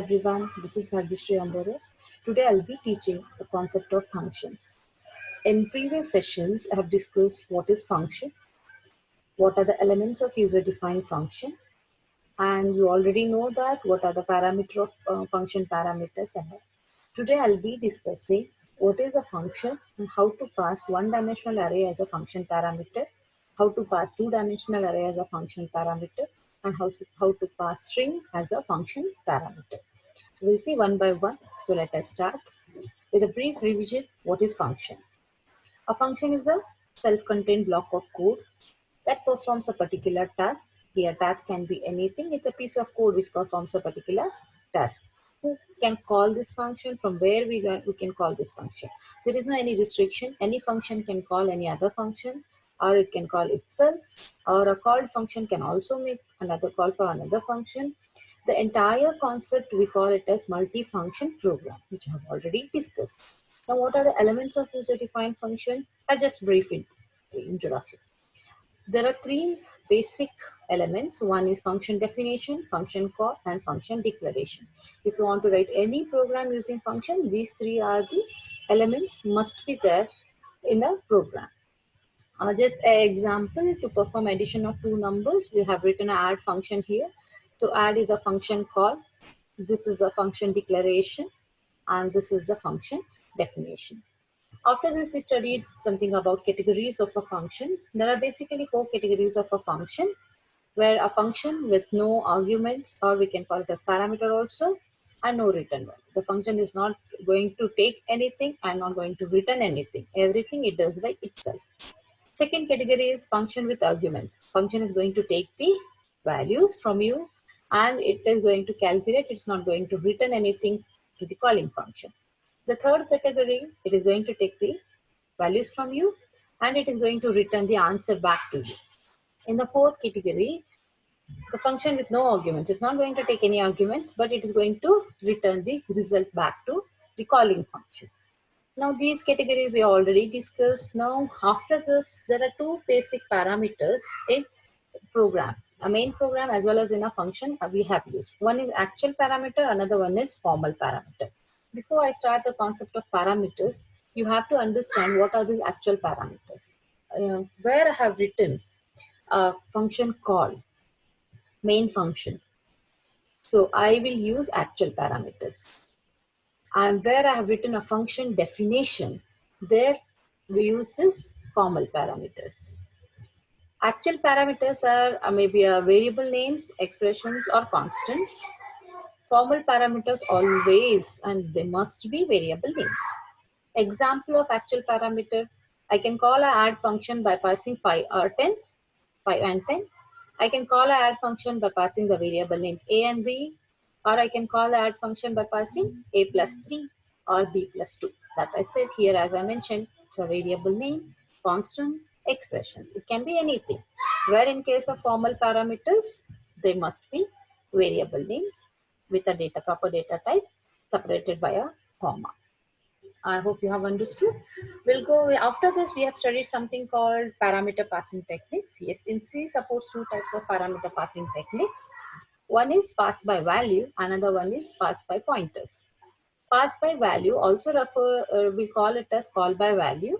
everyone, this is Bhagyashree Ambore. Today I'll be teaching the concept of functions. In previous sessions, I have discussed what is function, what are the elements of user-defined function, and you already know that what are the parameter of function parameters. And today I'll be discussing what is a function and how to pass one-dimensional array as a function parameter, how to pass two-dimensional array as a function parameter, and how to pass string as a function parameter. We'll see one by one. So let us start with a brief revision. What is function? A function is a self-contained block of code that performs a particular task. Here, task can be anything. It's a piece of code which performs a particular task. Who can call this function? From where we can call this function? There is no any restriction. Any function can call any other function, or it can call itself, or a called function can also make another call for another function. The entire concept, we call it as multi-function program, which I have already discussed. Now, what are the elements of user-defined function? Just brief introduction. There are three basic elements. One is function definition, function call, and function declaration. If you want to write any program using function, these three are the elements must be there in the program. Just an example, to perform addition of two numbers, we have written an add function here. So add is a function call, this is a function declaration, and this is the function definition. After this, we studied something about categories of a function. There are basically four categories of a function, where a function with no arguments, or we can call it as parameter also, and no return value. The function is not going to take anything and not going to return anything. Everything it does by itself. Second category is function with arguments. Function is going to take the values from you and it is going to calculate. It's not going to return anything to the calling function. The third category, it is going to take the values from you and it is going to return the answer back to you. In the fourth category, the function with no arguments. It's not going to take any arguments, but it is going to return the result back to the calling function. Now these categories we already discussed. Now after this, there are two basic parameters in program, a main program as well as in a function we have used. One is actual parameter, another one is formal parameter. Before I start the concept of parameters, you have to understand what are these actual parameters. Where I have written a function called main function. So I will use actual parameters. And where I have written a function definition, there we use this formal parameters. Actual parameters are maybe variable names, expressions, or constants. Formal parameters always and they must be variable names. Example of actual parameter, I can call a add function by passing 5 or 10, 5 and 10. I can call a add function by passing the variable names a and b, or I can call the add function by passing a plus 3 or b plus 2. That I said here, as I mentioned, it's a variable name, constant, expressions. It can be anything. Where in case of formal parameters, they must be variable names with a proper data type separated by a comma. I hope you have understood. We'll go, after this we have studied something called parameter passing techniques. Yes, in C supports two types of parameter passing techniques. One is pass by value, another one is pass by pointers. Pass by value also we call it as call by value.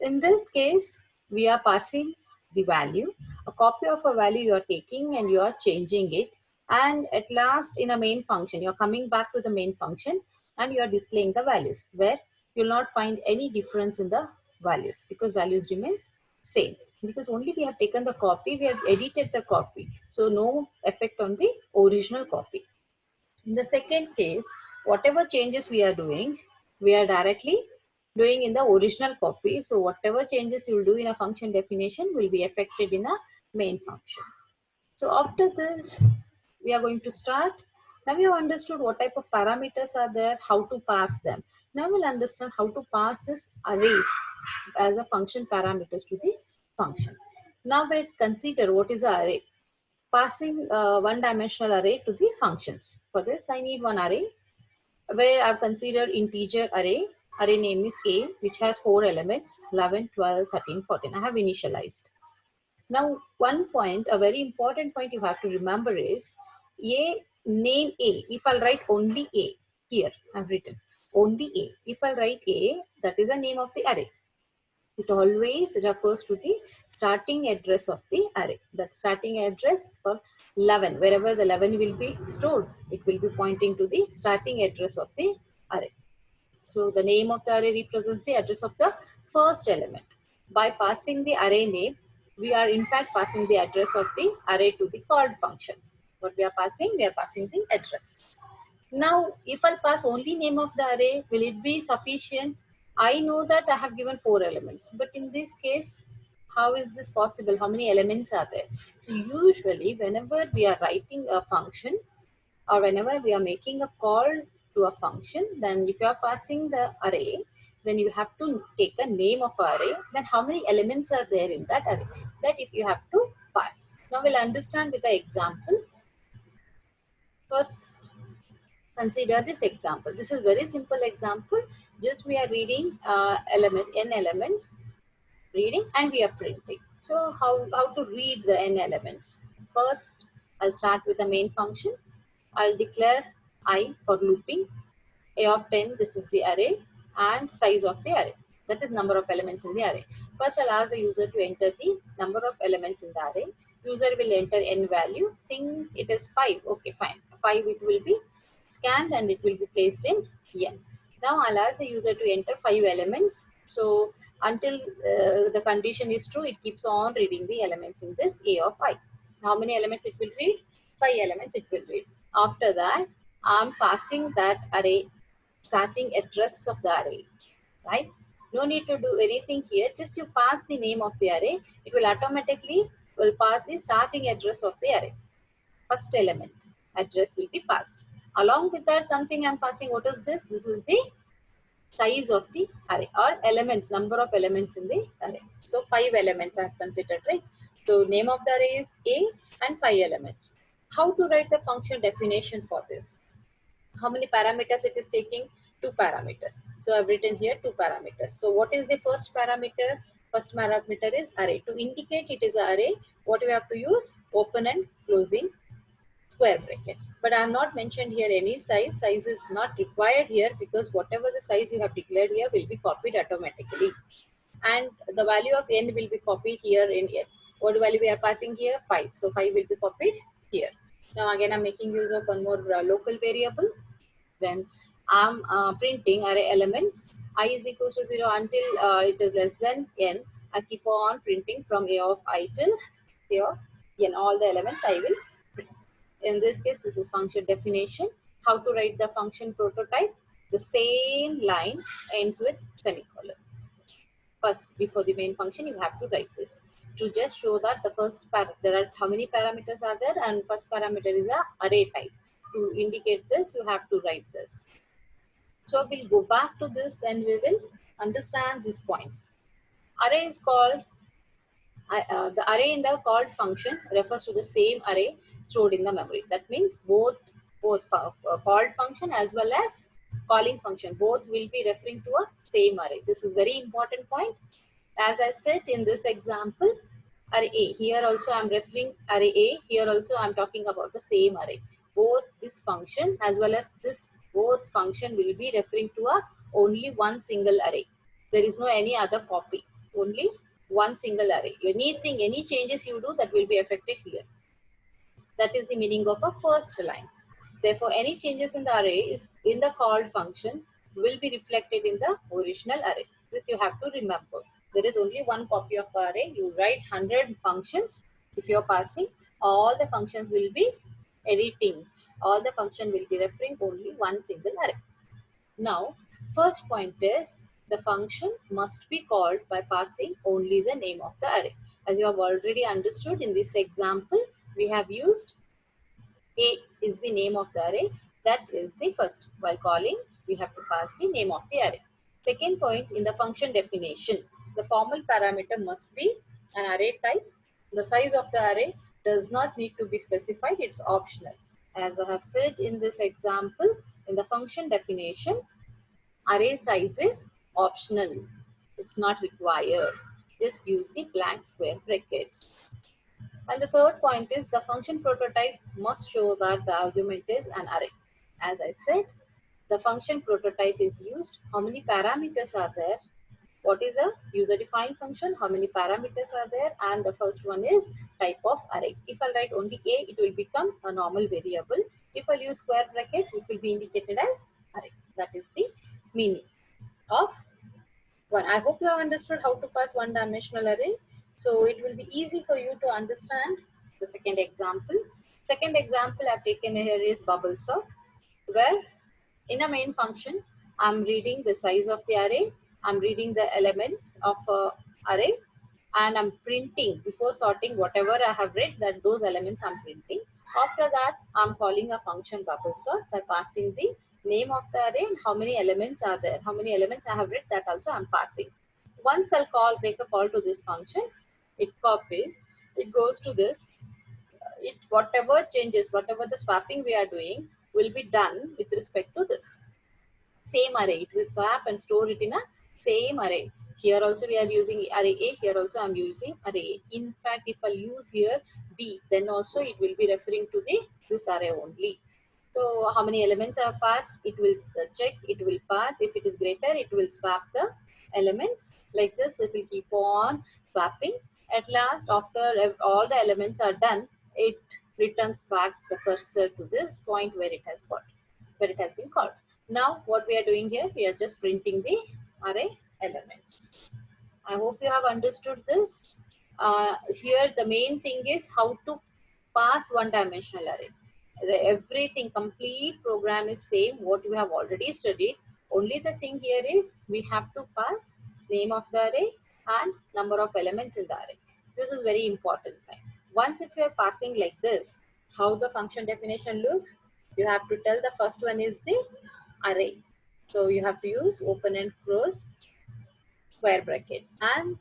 In this case, we are passing the value, a copy of a value you are taking and you are changing it. And at last in a main function, you're coming back to the main function and you are displaying the values, where you'll not find any difference in the values because values remains same. Because only we have taken the copy, we have edited the copy. So no effect on the original copy. In the second case, whatever changes we are doing, we are directly doing in the original copy. So whatever changes you will do in a function definition will be affected in a main function. So after this, we are going to start. Now we have understood what type of parameters are there, how to pass them. Now we'll understand how to pass this arrays as a function parameters to the function. Now we'll consider what is an array. Passing one-dimensional array to the functions. For this, I need one array where I've considered integer array. Array name is A, which has 4 elements, 11, 12, 13, 14. I have initialized. Now, one point, a very important point you have to remember is A name A, if I'll write only A, here I've written only A. If I'll write A, that is the name of the array. It always refers to the starting address of the array. That starting address for 11, wherever the 11 will be stored, it will be pointing to the starting address of the array. So the name of the array represents the address of the first element. By passing the array name, we are in fact passing the address of the array to the called function. What we are passing? We are passing the address. Now, if I'll pass only name of the array, will it be sufficient? I know that I have given 4 elements, but in this case, how is this possible? How many elements are there? So usually, whenever we are writing a function, or whenever we are making a call to a function, then if you are passing the array, then you have to take a name of array, then how many elements are there in that array, that if you have to pass. Now we'll understand with the example. First, consider this example. This is very simple example. Just we are reading n elements, reading, and we are printing. So how to read the n elements? First, I'll start with the main function. I'll declare I for looping. A of 10, this is the array, and size of the array. That is number of elements in the array. First, I'll ask the user to enter the number of elements in the array. User will enter n value. Think it is 5. Okay, fine. 5 it will be scanned and it will be placed in n. Now, I'll ask the user to enter 5 elements. So, until the condition is true, it keeps on reading the elements in this A of I. How many elements it will read? 5 elements it will read. After that, I'm passing that array starting address of the array, right? No need to do anything here. Just you pass the name of the array. It will automatically will pass the starting address of the array. First element address will be passed. Along with that, something I'm passing. What is this? This is the size of the array, or elements, number of elements in the array. So 5 elements I have considered, right? So name of the array is A and 5 elements. How to write the function definition for this? How many parameters it is taking? 2 parameters. So I've written here 2 parameters. So what is the first parameter? First parameter is array. To indicate it is an array, what we have to use? Open and closing square brackets. But I have not mentioned here any size. Size is not required here, because whatever the size you have declared here will be copied automatically. And the value of n will be copied here in n. What value we are passing here? 5. So 5 will be copied here. Now again, I'm making use of one more local variable. Then I'm printing array elements. I is equals to 0 until it is less than n. I keep on printing from A of I till A of n. All the elements I will print. In this case, this is function definition. How to write the function prototype? The same line ends with semicolon. First, before the main function, you have to write this to just show that the first there are how many parameters are there, and first parameter is a array type. To indicate this, you have to write this. So we'll go back to this and we will understand these points. Array is called the array in the called function refers to the same array stored in the memory. That means both called function as well as calling function, both will be referring to a same array. This is very important point. As I said in this example, array A, here also I'm referring array A, here also I'm talking about the same array. Both this function as well as this both function will be referring to a only one single array. There is no any other copy, only one single array. Anything, any changes you do, that will be affected here. That is the meaning of a first line. Therefore, any changes in the array is in the called function will be reflected in the original array. This you have to remember. There is only one copy of array. You write 100 functions. If you are passing, all the functions will be editing. All the function will be referring only one single array. Now, first point is the function must be called by passing only the name of the array. As you have already understood in this example, we have used A is the name of the array. That is the first. While calling, we have to pass the name of the array. Second point, in the function definition, the formal parameter must be an array type. The size of the array does not need to be specified. It's optional. As I have said in this example, in the function definition, array size is optional. It's not required. Just use the blank square brackets. And the third point is the function prototype must show that the argument is an array. As I said, the function prototype is used. How many parameters are there? What is a user-defined function? How many parameters are there? And the first one is type of array. If I write only A, it will become a normal variable. If I use square bracket, it will be indicated as array. That is the meaning of one. I hope you have understood how to pass one-dimensional array. So it will be easy for you to understand the second example. Second example I've taken here is bubble sort, where in a main function, I'm reading the size of the array, I'm reading the elements of a array, and I'm printing before sorting whatever I have read, that those elements I'm printing. After that, I'm calling a function bubble sort by passing the name of the array and how many elements are there, how many elements I have read, that also I'm passing. Once I'll make a call to this function, it copies, it goes to this, it whatever changes, whatever the swapping we are doing will be done with respect to this same array. It will swap and store it in a same array. Here also we are using array A, here also I am using array A. In fact, if I use here B, then also it will be referring to this array only. So how many elements are passed, it will check, it will pass. If it is greater, it will swap the elements. Like this, it will keep on swapping. At last, after all the elements are done, it returns back the cursor to this point where it has got, where it has been called. Now what we are doing here, we are just printing the array elements. I hope you have understood this. Here the main thing is how to pass one-dimensional array. Everything, complete program is same what you have already studied. Only the thing here is we have to pass name of the array and number of elements in the array. This is very important thing. Once if you are passing like this, how the function definition looks, you have to tell the first one is the array. So you have to use open and close square brackets and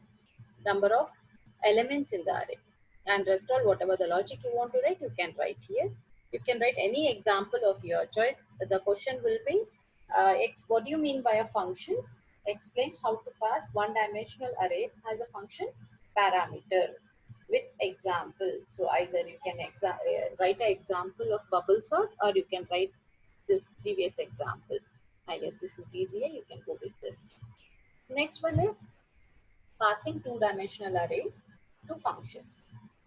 number of elements in the array, and rest all whatever the logic you want to write, you can write here. You can write any example of your choice. The question will be, what do you mean by a function? Explain how to pass one-dimensional array as a function parameter with example. So either you can write an example of bubble sort, or you can write this previous example. I guess this is easier, you can go with this. Next one is passing two-dimensional arrays to functions.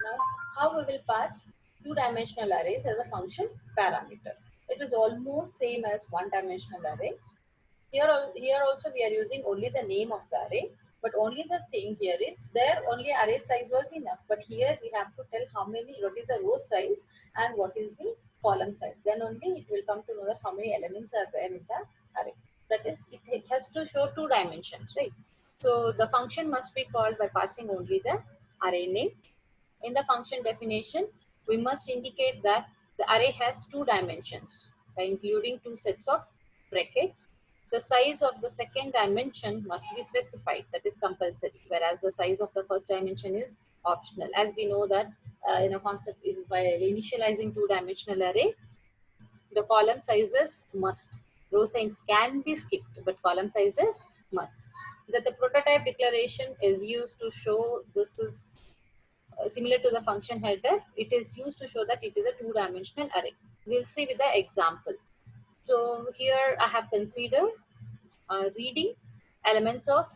Now, how we will pass two-dimensional arrays as a function parameter? It is almost same as one-dimensional array. Here also we are using only the name of the array, but only the thing here is there only array size was enough. But here we have to tell how many, what is the row size and what is the column size. Then only it will come to know that how many elements are there in the array. That is, it has to show two dimensions, right? So the function must be called by passing only the array name. In the function definition, we must indicate that the array has two dimensions by including two sets of brackets. The size of the second dimension must be specified, that is compulsory, whereas the size of the first dimension is optional. As we know that in a concept, by initializing two-dimensional array, the column sizes must. Row size can be skipped, but column sizes must. That the prototype declaration is used to show this is similar to the function header. It is used to show that it is a two-dimensional array. We'll see with the example. So here I have considered reading elements of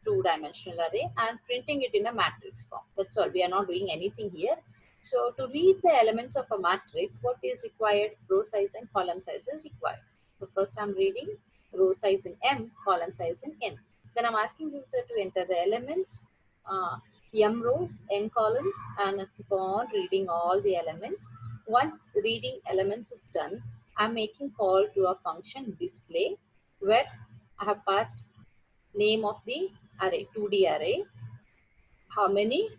two-dimensional array and printing it in a matrix form. That's all. We are not doing anything here. So to read the elements of a matrix, what is required? Row size and column size is required. So first I'm reading row size in M, column size in N. Then I'm asking user to enter the elements, M rows, N columns, and keep on reading all the elements. Once reading elements is done, I'm making call to a function display, where I have passed name of the array, 2D array, how many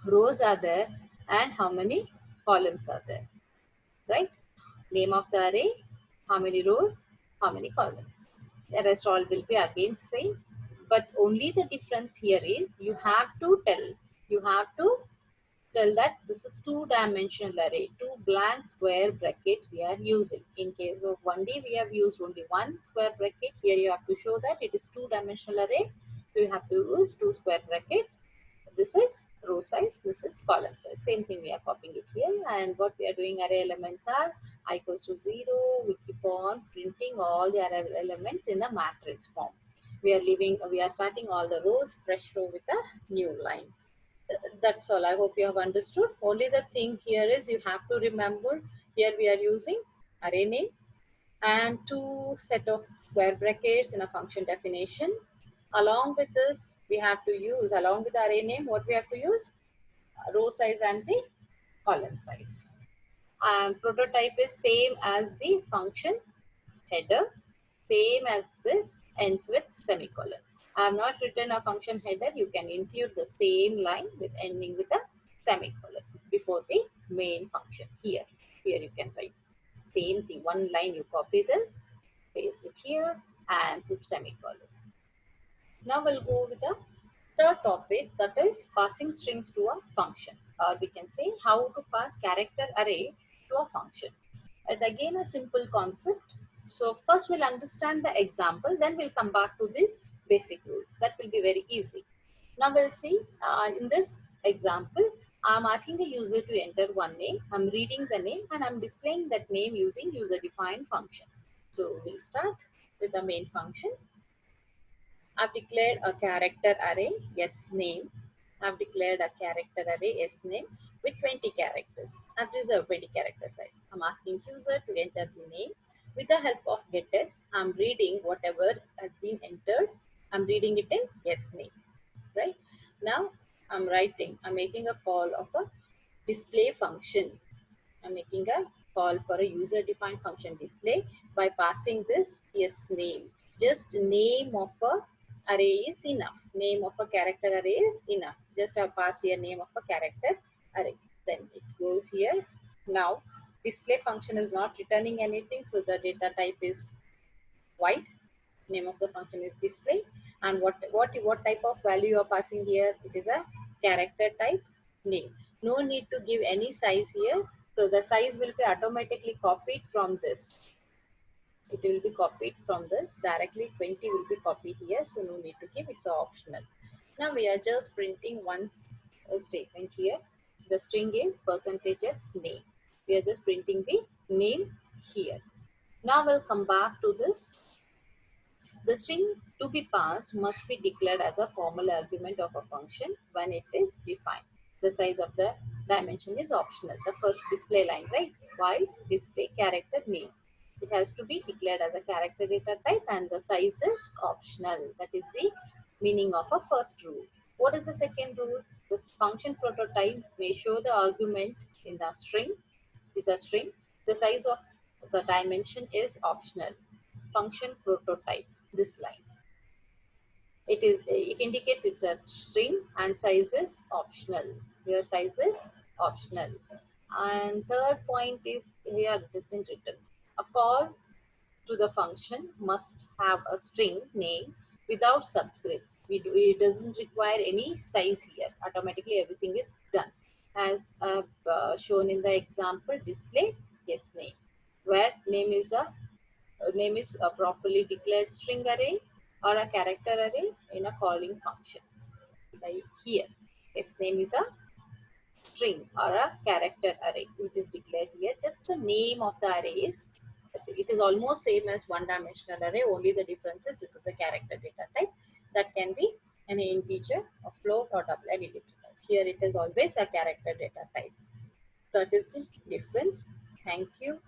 rows are there and how many columns are there, right? Name of the array, how many rows, how many columns. The rest all will be again same, but only the difference here is you have to tell that this is two-dimensional array, two blank square brackets we are using. In case of 1D, we have used only one square bracket. Here you have to show that it is two-dimensional array. So you have to use two square brackets. This is row size, this is column size. Same thing, we are copying it here. And what we are doing, array elements are I equals to 0. We keep on printing all the array elements in a matrix form. We are starting all the rows, fresh row with a new line. That's all. I hope you have understood. Only the thing here is you have to remember, here we are using array name and two set of square brackets in a function definition. Along with this, we have to use, along with the array name, what we have to use? Row size and the column size. And prototype is same as the function header, same as this, ends with semicolon. I have not written a function header. You can include the same line with ending with a semicolon before the main function. Here you can write same thing. One line you copy this, paste it here, and put semicolon. Now we'll go with the third topic, that is passing strings to a function, or we can say how to pass character array to a function. It's again a simple concept. So first we'll understand the example, then we'll come back to these basic rules. That will be very easy. Now we'll see in this example, I'm asking the user to enter one name. I'm reading the name and I'm displaying that name using user-defined function. So we'll start with the main function. I've declared a character array, yes name. I've declared a character array, yes name, with 20 characters. I've reserved 20 character size. I'm asking user to enter the name. With the help of getS, I'm reading whatever has been entered. I'm reading it in yes name, right? Now I'm making a call of a display function. I'm making a call for a user-defined function display by passing this yes name. Just name of a array is enough. Name of a character array is enough. Just have passed here name of a character array. Then it goes here. Now display function is not returning anything, so the data type is white. Name of the function is display. And what type of value you are passing here? It is a character type name. No need to give any size here. So the size will be automatically copied from this. It will be copied from this directly. 20 will be copied here, so no need to give. It's optional. Now we are just printing one statement here. The string is percentages name. We are just printing the name here. Now we'll come back to this. The string to be passed must be declared as a formal argument of a function when it is defined. The size of the dimension is optional. The first display line, right? Why? Display character name. It has to be declared as a character data type and the size is optional. That is the meaning of a first rule. What is the second rule? This function prototype may show the argument in the string is a string. The size of the dimension is optional. Function prototype, this line. It indicates it's a string and size is optional. Here size is optional. And third point is here it has been written. A call to the function must have a string name without subscripts. It doesn't require any size here. Automatically everything is done. As shown in the example, display yes name, where name is a properly declared string array or a character array in a calling function. Like here, its name is a string or a character array. It is declared here. Just the name of the array is, it is almost same as one-dimensional array. Only the difference is it is a character data type that can be an integer, a float, or double any data type. Here it is always a character data type. That is the difference. Thank you.